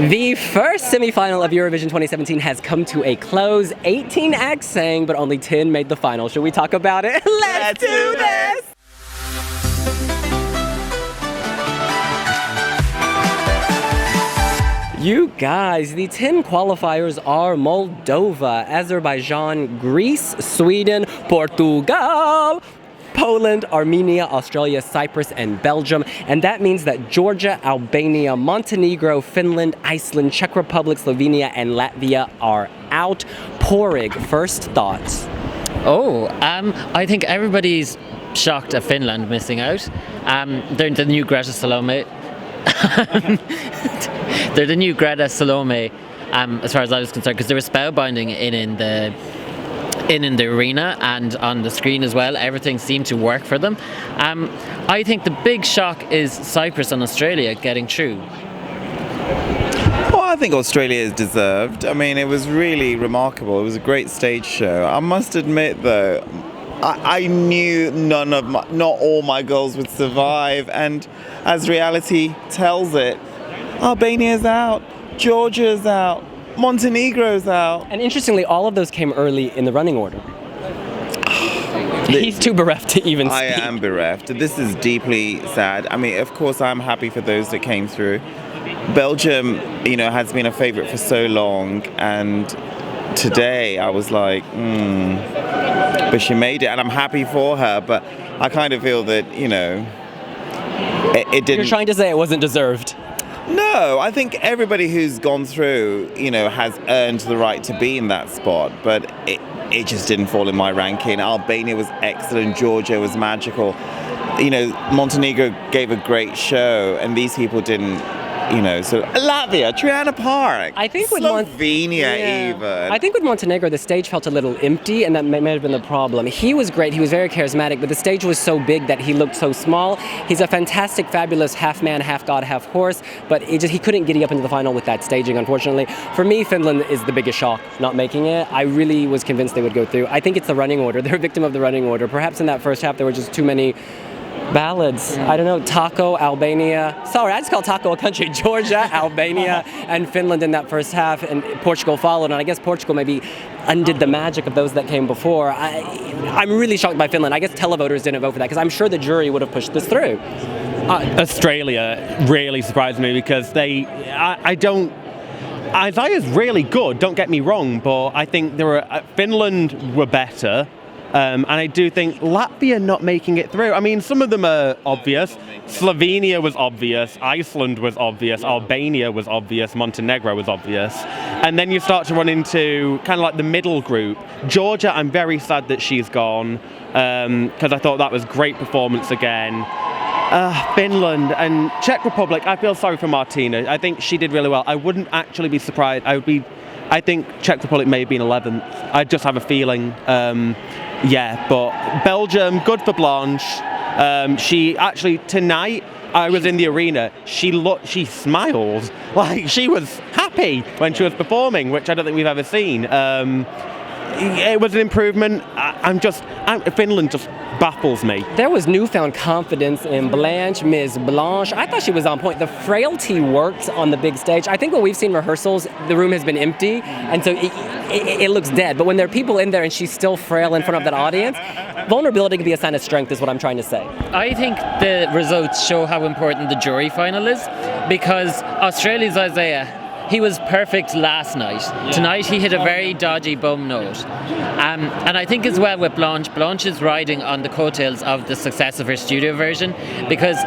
The first semi-final of Eurovision 2017 has come to a close. 18 acts sang, but only 10 made the final. Should we talk about it? Let's do this! You guys, the 10 qualifiers are Moldova, Azerbaijan, Greece, Sweden, Portugal, Poland, Armenia, Australia, Cyprus, and Belgium. And that means that Georgia, Albania, Montenegro, Finland, Iceland, Czech Republic, Slovenia, and Latvia are out. Porig, first thoughts? I think everybody's shocked at Finland missing out. They're the new Greta Salome. They're the new Greta Salome, as far as I was concerned, because they were spellbinding in the arena and on the screen as well. Everything seemed to work for them. I think the big shock is Cyprus and Australia getting through. Well, I think Australia is deserved. I mean, it was really remarkable. It was a great stage show. I must admit, though, I knew not all my girls would survive, and as reality tells it, Albania's out, Georgia's out, Montenegro's out. And interestingly, all of those came early in the running order. He's too bereft to even speak. I am bereft. This is deeply sad. I mean, of course, I'm happy for those that came through. Belgium, has been a favourite for so long, and today I was like, but she made it, and I'm happy for her, but I kind of feel that, it didn't... You're trying to say it wasn't deserved? No, I think everybody who's gone through, has earned the right to be in that spot, but it just didn't fall in my ranking. Albania was excellent, Georgia was magical. Montenegro gave a great show, and these people didn't. So Latvia, Triana Park, I think with Slovenia even. I think with Montenegro, the stage felt a little empty, and that may have been the problem. He was great, he was very charismatic, but the stage was so big that he looked so small. He's a fantastic, fabulous half man, half god, half horse, but he couldn't get up into the final with that staging, unfortunately. For me, Finland is the biggest shock, not making it. I really was convinced they would go through. I think it's the running order. They're a victim of the running order. Perhaps in that first half, there were just too many ballads. I don't know, Taco, Albania. Sorry, I just call Taco a country. Georgia, Albania, and Finland in that first half, and Portugal followed. And I guess Portugal maybe undid the magic of those that came before. I'm really shocked by Finland. I guess televoters didn't vote for that, because I'm sure the jury would have pushed this through. Australia really surprised me, because Isaiah's really good, don't get me wrong, but I think Finland were better. And I do think Latvia not making it through. I mean, some of them are obvious. Slovenia was obvious. Iceland was obvious. Albania was obvious. Montenegro was obvious. And then you start to run into kind of like the middle group. Georgia, I'm very sad that she's gone, because I thought that was great performance again. Finland and Czech Republic, I feel sorry for Martina. I think she did really well. I wouldn't actually be surprised. I think Czech Republic may have been 11th. I just have a feeling. But Belgium, good for Blanche. She actually, tonight, I was in the arena, she smiled. Like, she was happy when she was performing, which I don't think we've ever seen. It was an improvement. Finland just baffles me. There was newfound confidence in Ms. Blanche. I thought she was on point. The frailty worked on the big stage. I think when we've seen rehearsals, the room has been empty, and so it looks dead. But when there are people in there and she's still frail in front of that audience, vulnerability can be a sign of strength, is what I'm trying to say. I think the results show how important the jury final is, because Australia's Isaiah, he was perfect last night. Yeah. Tonight he hit a very dodgy bum note. And I think as well with Blanche is riding on the coattails of the success of her studio version, because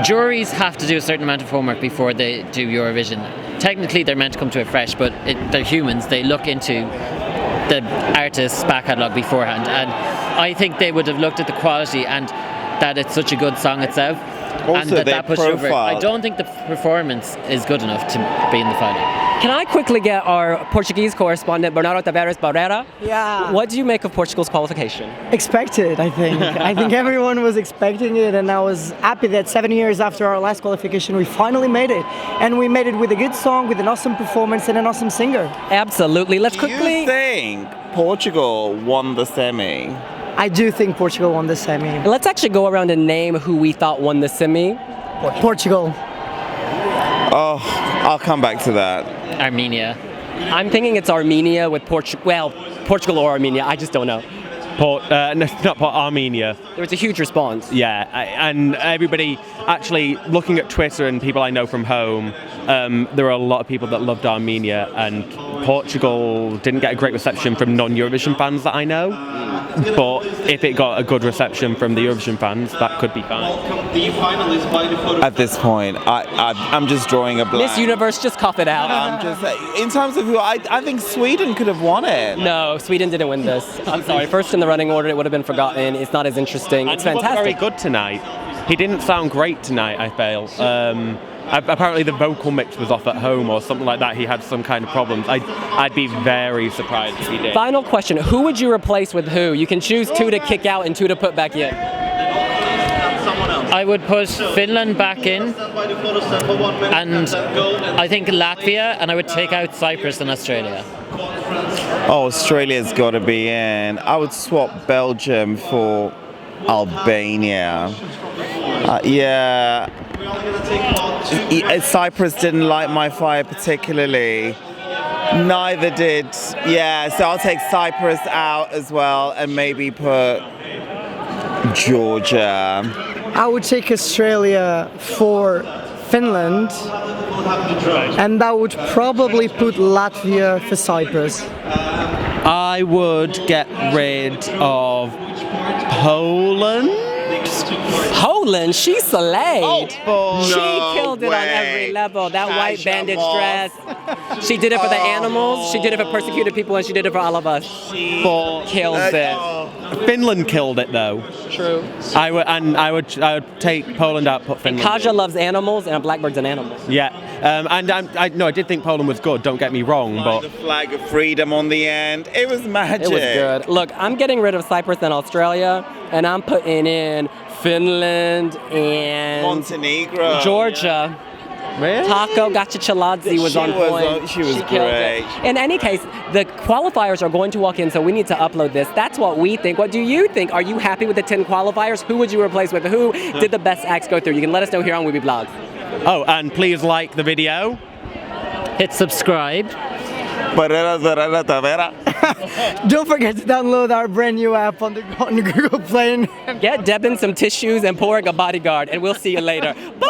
juries have to do a certain amount of homework before they do Eurovision. Technically they're meant to come to it fresh, but they're humans. They look into the artist's back catalogue beforehand. And I think they would have looked at the quality and that it's such a good song itself. Also, and that pushed over. I don't think the performance is good enough to be in the final. Can I quickly get our Portuguese correspondent, Bernardo Tavares Barrera? Yeah. What do you make of Portugal's qualification? Expected, I think. I think everyone was expecting it, and I was happy that 7 years after our last qualification, we finally made it. And we made it with a good song, with an awesome performance, and an awesome singer. Absolutely. Let's Do quickly... you think Portugal won the semi? I do think Portugal won the semi. Let's actually go around and name who we thought won the semi. Portugal. Oh, I'll come back to that. Armenia. I'm thinking it's Armenia with Portugal. Well, Portugal or Armenia. I just don't know. Armenia. There was a huge response. Yeah, and everybody actually looking at Twitter and people I know from home, there are a lot of people that loved Armenia, and Portugal didn't get a great reception from non-Eurovision fans that I know. But if it got a good reception from the Eurovision fans, that could be fine. At this point, I'm just drawing a blank. Miss Universe, just cough it out. I'm just in terms of who I think Sweden could have won it. No, Sweden didn't win this. I'm sorry. First in the running order, it would have been forgotten. It's not as interesting. It's And he wasn't very fantastic. good tonight. He didn't sound great tonight, I feel. Apparently the vocal mix was off at home or something like that. He had some kind of problems. I'd be very surprised if he did. Final question: who would you replace with who? You can choose 2 to kick out and 2 to put back in. I would put Finland back in, and I think Latvia, and I would take out Cyprus and Australia. Oh, Australia's got to be in. I would swap Belgium for Albania. Yeah. Cyprus didn't light my fire particularly. Neither did. Yeah, so I'll take Cyprus out as well and maybe put Georgia. I would take Australia for Finland, and I would probably put Latvia for Cyprus. I would get rid of Poland. Poland, she slayed. She no killed it on every way. level. That white Kasia bandage Moss. dress. She did it for the animals. She did it for persecuted people, and she did it for all of us. Kills it. Finland killed it though. True. I would take Poland out, put Finland. Kaja loves animals, and a blackbird's an animal. Yeah, and I did think Poland was good. Don't get me wrong, but The flag of freedom on the end. It was magic. It was good. Look, I'm getting rid of Cyprus and Australia, and I'm putting in Finland and Montenegro. Georgia. really? Taco Gachichaladze was She on was point. on- she was killed great. it. In any case, the qualifiers are going to walk in, so we need to upload this. That's what we think. What do you think? Are you happy with the 10 qualifiers? Who would you replace with? Who did the best acts go through? You can let us know here on wiwibloggs. Oh, and please like the video. Hit subscribe. Don't forget to download our brand new app on the Google Play. Get Devin some tissues and Porik a bodyguard, and we'll see you later. Bye!